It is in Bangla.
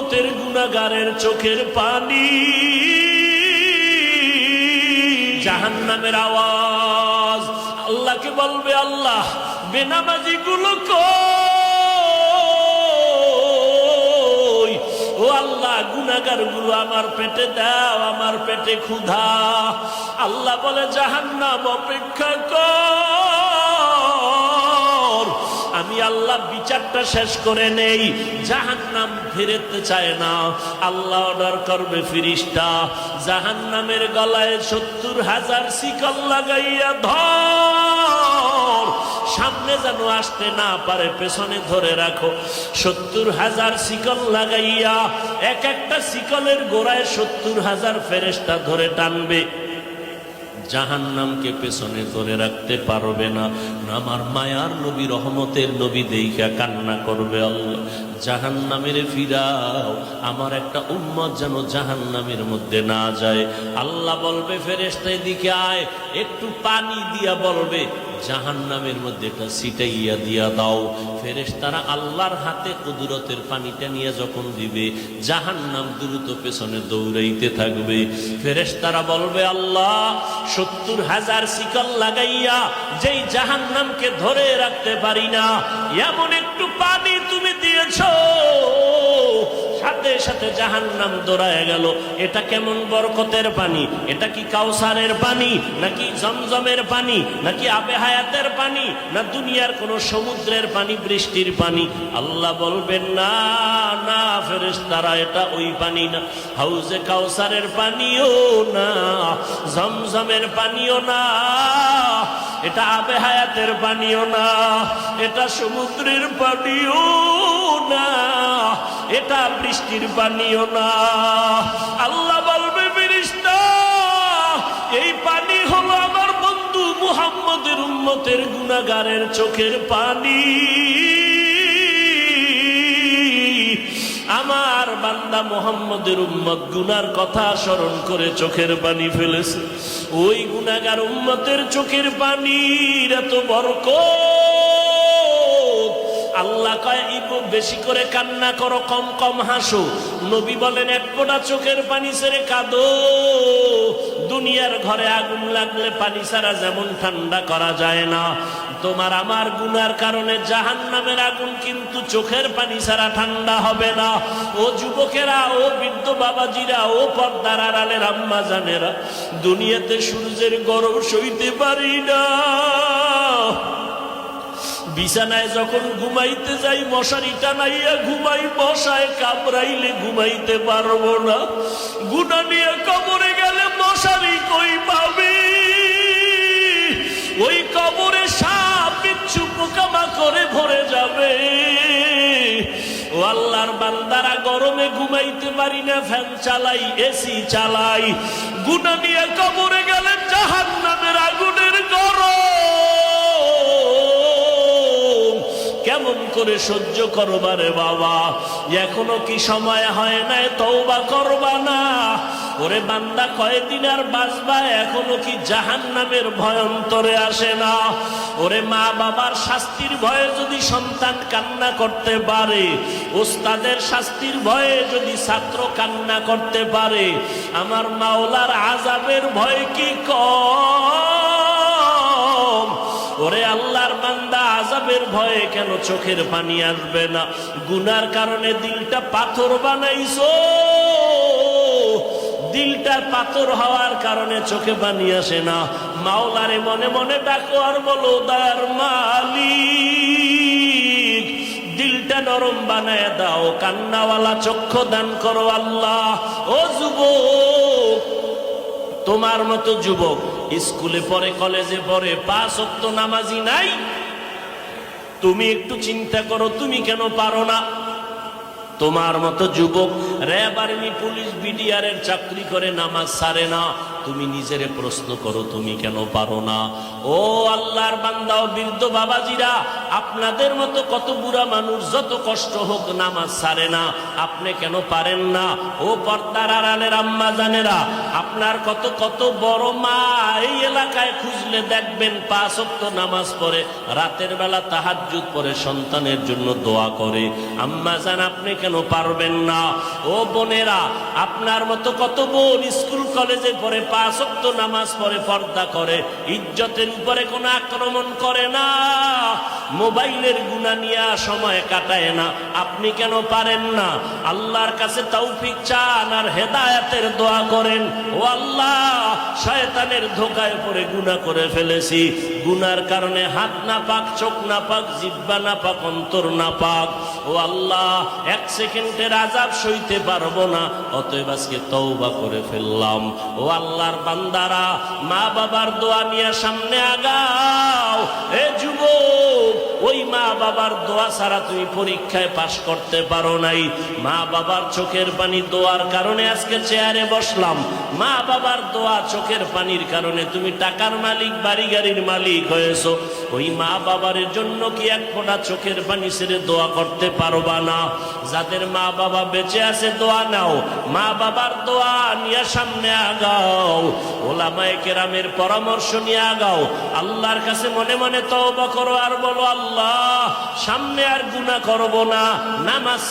উম্মতের গুনাহগারের চোখের পানি। জাহান্নামের আওয়াজ আল্লাহকে বলবে, আল্লাহ বেনামাজি গুলো কই? ও আল্লাহ গুনাহগার গুলো আমার পেটে দাও, আমার পেটে ক্ষুধা। আল্লাহ বলে, জাহান্নাম অপেক্ষা কর, আমি আল্লাহ বিচারটা শেষ করে নেই। জাহান্নাম ফিরতে চায় না, আল্লাহ অর্ডার করবে ফিরিস্তা, জাহান্নামের গলায় 70,000 শিকল লাগাইয়া ধর, সামনে যেন আসতে না পারে, পেছনে ধরে রাখো। 70,000 শিকল লাগাইয়া এক একটা শিকলের গোড়ায় 70,000 ফেরেশতা ধরে টানবে। জাহান্নামকে পেছনে ধরে রাখতে পারবে না। আমার মায়ার নবী, রহমতের নবী দেইখা কান্না করবে, আল্লাহ জাহান্নামের ফিরাও, আমার একটা উম্মত যেন জাহান্নামের মধ্যে না যায়। আল্লাহ বলবে, ফেরেশতা এদিকে আয়, একটু পানি দিয়া বলবে জাহান্নামের মধ্যে এটা ছিটাইয়া দিয়া দাও। ফেরেশতারা আল্লাহর হাতে কুদরতের পানিটা নিয়ে যখন দিবে, জাহান্নাম দ্রুত পেছনে দৌড়াইতে থাকবে। ফেরেশতারা বলবে, আল্লাহ 70,000 শিকল লাগাইয়া যেই জাহান্নামকে ধরে রাখতে পারি না, এমন একটু পানি তুমি দিয়েছো, সাথে সাথে জাহান্নাম দৌড়ায় গেল। এটা কেমন বরকতের পানি? এটা কি কাউসারের পানি, নাকি জমজমের পানি, নাকি আবে হায়াতের পানি, না দুনিয়ার কোন সমুদ্রের পানি, বৃষ্টির পানি? আল্লাহ বলবেন, না না ফেরেশতারা, এটা ওই পানি না, হাউজে কাউসারের পানিও না, জমজমের পানিও না, এটা আবে হায়াতের পানিও না, এটা সমুদ্রের পানিও না, এটা বৃষ্টির পানিও না। আল্লাহ বলবে, ফেরেশতা এই পানি হলো আমার বন্ধু মুহাম্মদের উম্মতের গুনাহগারের চোখের পানি। আমার বান্দা মুহাম্মদের উম্মত গুনার কথা স্মরণ করে চোখের পানি ফেলেছে। ওই গুনাহগার উম্মতের চোখের পানির এত বরকত। আল্লাহ কয়, বেশি করে কান্না করো, কম কম হাসো। নবী বলেন, এক ফোঁটা চোখের পানি ছেড়ে কাঁদো। দুনিয়ার ঘরে আগুন লাগলে পানি ছাড়া যেমন ঠান্ডা করা যায় না, তোমার আমার গুনার কারণে জাহান্নামের আগুন কিন্তু চোখের পানি ছাড়া ঠান্ডা হবে না। ও যুবকেরা, ও বৃদ্ধ বাবাজিরা, ও পর্দার আড়ালের আম্মা জানেরা, দুনিয়াতে সূর্যের গরম সইতে পারি না। বিছানায় যখন ঘুমাইতে যাই, মশারি টানাইয়া ঘুমাই, মশায় কামড়াইলে ঘুমাইতে পারবো না। গুনাহ নিয়ে কবরে গেলে মশারি কই পাবি? ওই কবরে সাপ বিচ্ছু পোকামাকড়ে ভরে যাবে। ও আল্লাহর বান্দারা, গরমে ঘুমাইতে পারি না, ফ্যান চালাই, এসি চালাই। গুনাহ নিয়ে কবরে গেলে জাহান্নামের আগুনের গরম কেমন করে সহ্য করবা রে বাবা? এখনো কি সময় হয় নাই তওবা করবা না? ওরে বান্দা, কয়দিন আর বাঁচবা? এখনো কি জাহান্নামের ভয় অন্তরে আসে না? ওরে মা বাবার শাস্তির ভয়ে যদি সন্তান কান্না করতে পারে, ওস্তাদের শাস্তির ভয়ে যদি ছাত্র কান্না করতে পারে, আমার মাওলার আযাবের ভয় কি কম? ওরে আল্লাহর বান্দা, আযাবের ভয়ে কেন চোখের পানি আসবে না? গুনার কারণে দিলটা পাথর বানাইছো, দিলটার পাথর হওয়ার কারণে চোখে পানি আসে না। মাওলারে মনে মনে ডাকো আর বলো, দয়ার মালিক দিলটা নরম বানায় দাও, কান্নাওয়ালা চক্ষু দান করো আল্লাহ। ও যুবক, তোমার মতো যুবক স্কুলে পড়ে, কলেজে পড়ে, 5 ওয়াক্ত নামাজি নাই। তুমি একটু চিন্তা করো, তুমি কেন পারো না? তোমার মতো যুবক র্যাব, আর্মি, পুলিশ, বিডিআর এর চাকরি করে, নামাজ ছাড়ে না। তুমি নিজেরে প্রশ্ন করো, তুমি কেন পারো না? ও আল্লাহর বান্দা ও বৃদ্ধ বাবাজিরা, আপনাদের মতো কত বুড়া মানুষ যত কষ্ট হোক নামাজ ছাড়ে না, আপনি কেন পারেন না? ও পর্দার আড়ালের আম্মা জানেরা, আপনার কত কত বড় মা এই এলাকায় খুঁজলে দেখবেন 5 ওয়াক্ত নামাজ পড়ে, রাতের বেলা তাহাজ্জুদ পড়ে, সন্তানের জন্য দোয়া করে। আম্মা জান, আপনি কেন পারবেন না? ও বোনেরা, আপনার মতো কত বোন স্কুল কলেজে পড়ে, 5 ওয়াক্ত নামাজ পড়ে, পর্দা করে, ইজ্জতের উপরে কোনো আক্রমণ করে না, মোবাইলের গুনাহ নিয়ে সময় কাটায় না। আপনি কেন পারেন না? আল্লাহর কাছে তৌফিক চান আর হেদায়েতের দোয়া করেন। ও আল্লাহ, শয়তানের ধোঁকায় পড়ে গুনাহ করে ফেলেছি, গুনার কারণে হাত না পাক, চোখ না পাক, জিহ্বা না পাক, অন্তর না পাক। ও আল্লাহ, 1 সেকেন্ডের আযাব সইতে পারবো না, অতএব আজকে তওবা করে ফেললাম। ও আল্লাহর বান্দারা, মা বাবার দোয়া নিয়ে সামনে আগাও। এ যুবক, ওই মা বাবার দোয়া ছাড়া তুমি পরীক্ষায় পাশ করতে পারো নাই। মা বাবার চোখের পানি দোয়ার কারণে আজকে চেয়ারে বসলাম। মা বাবার দোয়া চোখের পানির কারণে তুমি টাকার মালিক, বাড়ি গাড়ির মালিক হয়েছো। ওই মা বাবার জন্য কি এক ফোঁটা চোখের পানি ছেড়ে দোয়া করতে পারবা না? যাদের মা বাবা বেঁচে আছে দোয়া নাও, মা বাবার দোয়া নিয়ে সামনে আগাও, ওলামায়ে কেরামের পরামর্শ নিয়ে আগাও। আল্লাহর কাছে মনে মনে তওবা করো আর বলো, আল্লাহ, সামনে আর গুনাহ করব না, নামাজ